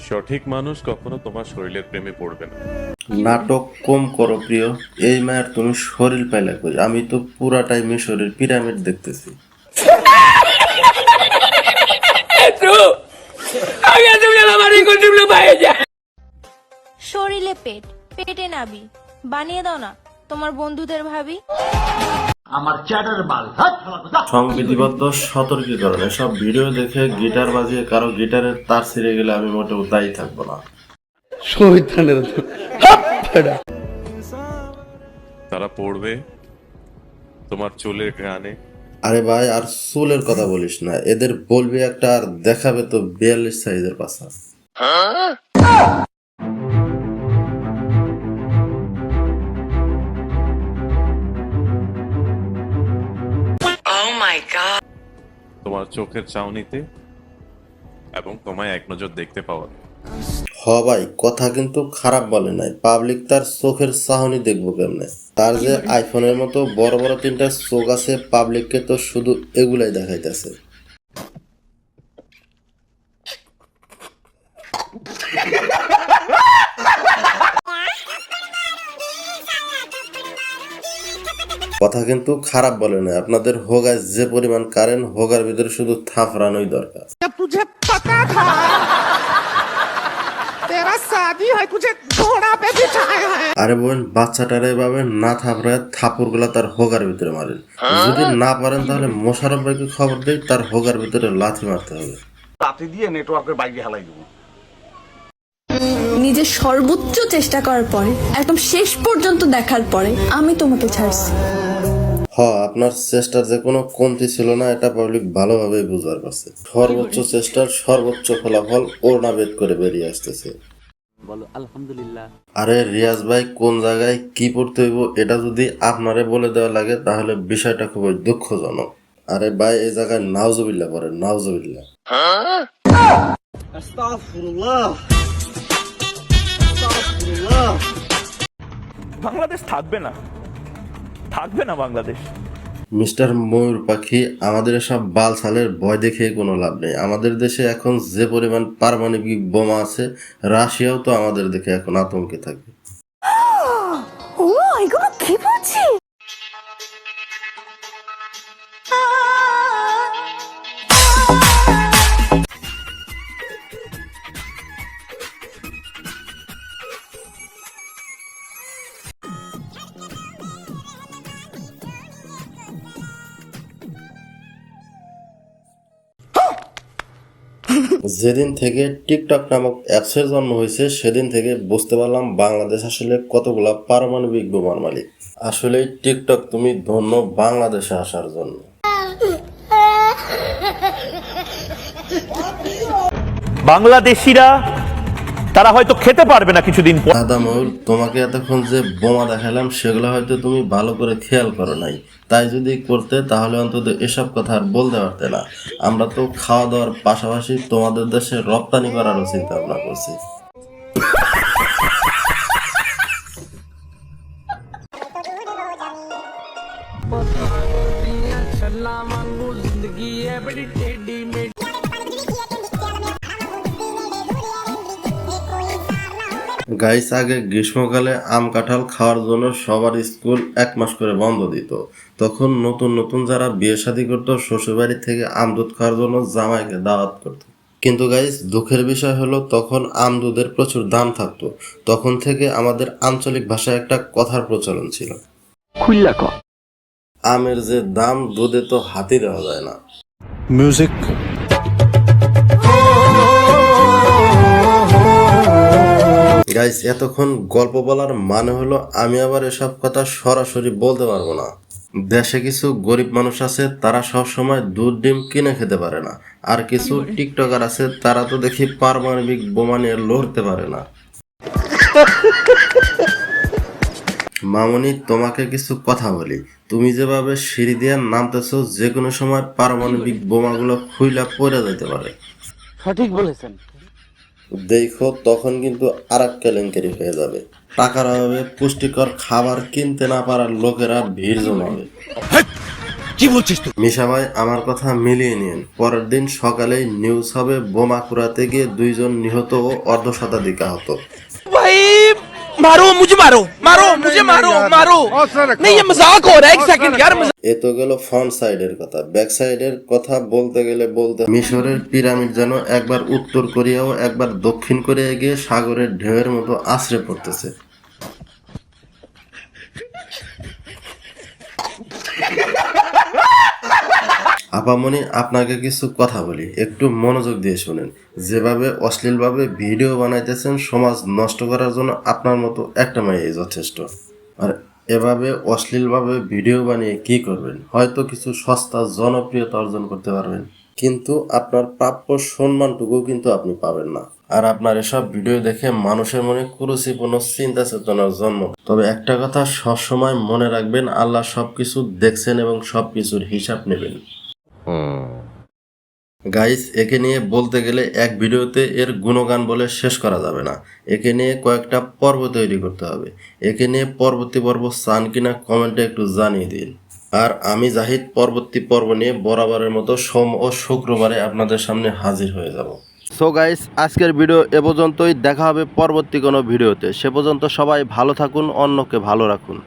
সঠিক মানুষ কখনো তোমার শরীরের প্রেমে পড়বে না। নাটক কম করো প্রিয়। এই মায়ের তুমি শরীর পাইলা কই? আমি তো পুরাটাই মিশরের পিরামিড দেখতেছি। শরীরে পেট, পেটে নাবি, বানিয়ে দাও না তোমার বন্ধুদের ভাবি। সংবিধিবদ্ধ সতর্কীকরণ, এসব ভিডিও দেখে গিটার বাজিয়ে কারো গিটারের তার ছিঁড়ে গেলে আমি মোটেও দায়ী থাকবো না। তারা পড়বে তোমার চুলের গানে। আরে ভাই, আর চুলের কথা বলিস না, এদের বলবি একটা আর দেখাবে তো 42 সাইজের পাছা। তোমার চোখের চাউনিতে এবং তোমায় এক নজর দেখতে পাওয়া। হ ভাই, কথা কিন্তু খারাপ বলে নাই। পাবলিক তার চোখের চাহনি দেখবো কেমনে? তার যে আইফোনের মতো বড় বড় 3টা চোখ আছে, পাবলিককে তো শুধু এগুলাই দেখাইতেছে। কথা কিন্তু খারাপ বলে না। আপনাদের হোগায় যে পরিমাণ কারেন্ট, হোগার ভিতরে শুধু থাপড়ানোই দরকার। तुझे पता था तेरा शादी है तुझे घोड़ा पे बिठाया है। আরে বোন, বাচ্চাটারে এভাবে না থাপড়ায় থাপুর গুলা তার হোগার ভিতরে মারেন। যদি না পারেন তাহলে মোশারফ ভাইকে খবর দেই, তার হোগার ভিতরে লাথি মারতে হবে। লাথি দিয়ে নেটওয়ার্কের বাইরে হালাই দেবো। নিজের সর্বোচ্চ চেষ্টা করার পরে, একদম শেষ পর্যন্ত দেখার পরে আমি তোমাকে ছাড়ছি। আপনার চেষ্টার যে কোনো কমতি ছিল না, এটা পাবলিক ভালোভাবেই বুঝতে পারছে। সর্বোচ্চ চেষ্টার সর্বোচ্চ ফলাফল ওড়না বেদ করে বেরিয়ে আসতেছে। বলো আলহামদুলিল্লাহ। আরে রিয়াজ ভাই, কোন জায়গায় কি পড়তে হইব এটা যদি আপনারে বলে দেওয়া লাগে তাহলে বিষয়টা খুবই দুঃখজনক। আরে ভাই, এই জায়গায় নাউজুবিল্লাহ পড়ে, নাউজুবিল্লাহ। বাংলাদেশ থাকবে না, থাকবে না বাংলাদেশ। মিস্টার ময়ূর পাখি, আমাদের এসব বালছালের ভয় দেখে কোনো লাভ নেই। আমাদের দেশে এখন যে পরিমাণ পারমাণবিক বোমা আছে, রাশিয়াও তো আমাদের দেখে এখন আতঙ্কে থাকে। ও এগুলো কি বলছি? যেদিন থেকে টিকটক নামক অ্যাপসের জন্ম হয়েছে, সেদিন থেকে বুঝতে পারলাম বাংলাদেশ আসলে কতগুলা পারমাণবিক বোমার মালিক। আসলে টিকটক তুমি ধন্য বাংলাদেশে আসার জন্য। বাংলাদেশিরা তারা হয়তো খেতে পারবে না কিছুদিন পর। দাদা ময়ূর, তোমাকে এতক্ষণ যে বোমা দেখালাম সেগুলো হয়তো তুমি ভালো করে খেয়াল করো নাই। তাই যদি করতে তাহলে অন্তত এসব কথা আর বলতে পারতে না। আমরা তো খাওয়া দাওয়ার পাশাপাশি তোমাদের দেশে রপ্তানি করারও চিন্তা ভাবনা করছি। গাইস, আগে গ্রীষ্মকালে আম কাঁঠাল খাওয়ার জন্য সবার স্কুল 1 মাস করে বন্ধ দিত। তখন নতুন নতুন যারা বিয়ে শাদী করতো, শ্বশুরবাড়ি থেকে আম দুধ খাওয়ার জন্য জামাইকে দাওয়াত করতো। কিন্তু গাইস, দুঃখের বিষয় হলো তখন আম দুধের প্রচুর দাম থাকতো। তখন থেকে আমাদের আঞ্চলিক ভাষায় একটা কথার প্রচলন ছিল, আমের যে দাম, দুধে তো হাতি দেওয়া যায় না। মিউজিক। গাইস, এতক্ষণ গল্প বলার মানে হলো আমি আবার এসব কথা সরাসরি বলতে পারবো না। দেশে কিছু গরিব মানুষ আছে, তারা সব সময় দুধ ডিম কিনে খেতে পারে না। আর কিছু টিকটকার আছে, তারা তো দেখি পারমাণবিক বোমা নিয়ে লড়তে পারে না। মামনি, তোমাকে কিছু কথা বলি। তুমি যেভাবে সিঁড়ি দিয়ে নামতেছো, যে কোনো সময় পারমাণবিক বোমাগুলো খুইলা পড়ে যেতে পারে। সঠিক বলেছেন। দেখো, তখন কিন্তু আর এক কেলেঙ্কারি হয়ে যাবে। টাকার অভাবে পুষ্টিকর খাবার কিনতে না পারার লোকেরা ভিড় জমাবে। মিশা ভাই আমার কথা মিলিয়ে নিন, পরের দিন সকালেই নিউজ হবে বোমা কুড়াতে গিয়ে 2 জন নিহত ও অর্ধশতাধিক আহত। भाई मारो मुझे, मारो मारो मुझे, मारो मारो। नहीं ये मजाक हो रहा है, एक सेकंड यार। এ তো গেল ফ্রন্ট সাইডের কথা। ব্যাক সাইডের কথা বলতে গেলে মিশরের পিরামিড যেন একবার উত্তর কোরিয়া ও একবার দক্ষিণ কোরিয়া গিয়ে সাগরের ঢেউয়ের মতো আছড়ে পড়তেছে। আপামনি, আপনাকে কিছু কথা বলি, একটু মনোযোগ দিয়ে শুনেন। যেভাবে অশ্লীলভাবে ভিডিও বানাইতেছেন সমাজ নষ্ট করার জন্য আপনার মতো একটা মেয়ে যথেষ্ট। আর এভাবে অশ্লীলভাবে ভিডিও বানিয়ে কি করবেন? হয়তো কিছু সস্তা জনপ্রিয়তা অর্জন করতে পারবেন, কিন্তু আপনার প্রাপ্য সম্মানটুকু কিন্তু আপনি পাবেন না। আর আপনার এসব ভিডিও দেখে মানুষের মনে কুরুচিপূর্ণ চিন্তা চেতনার জন্ম। তবে একটা কথা সবসময় মনে রাখবেন, আল্লাহ সবকিছু দেখছেন এবং সবকিছুর হিসাব নেবেন। গাইস, একে নিয়ে বলতে গেলে এক ভিডিওতে এর গুণগান বলে শেষ করা যাবে না। একে নিয়ে কয়েকটা পর্ব তৈরি করতে হবে। একে নিয়ে পরবর্তী পর্ব চান কিনা কমেন্টে একটু জানিয়ে দিন। আর আমি জাহিদ পরবর্তী পর্ব নিয়ে বরাবরের মতো সোম ও শুক্রবারে আপনাদের সামনে হাজির হয়ে যাব। সো গাইস, আজকের ভিডিও এ পর্যন্তই। দেখা হবে পরবর্তী কোনো ভিডিওতে। সে পর্যন্ত সবাই ভালো থাকুন, অন্যকে ভালো রাখুন।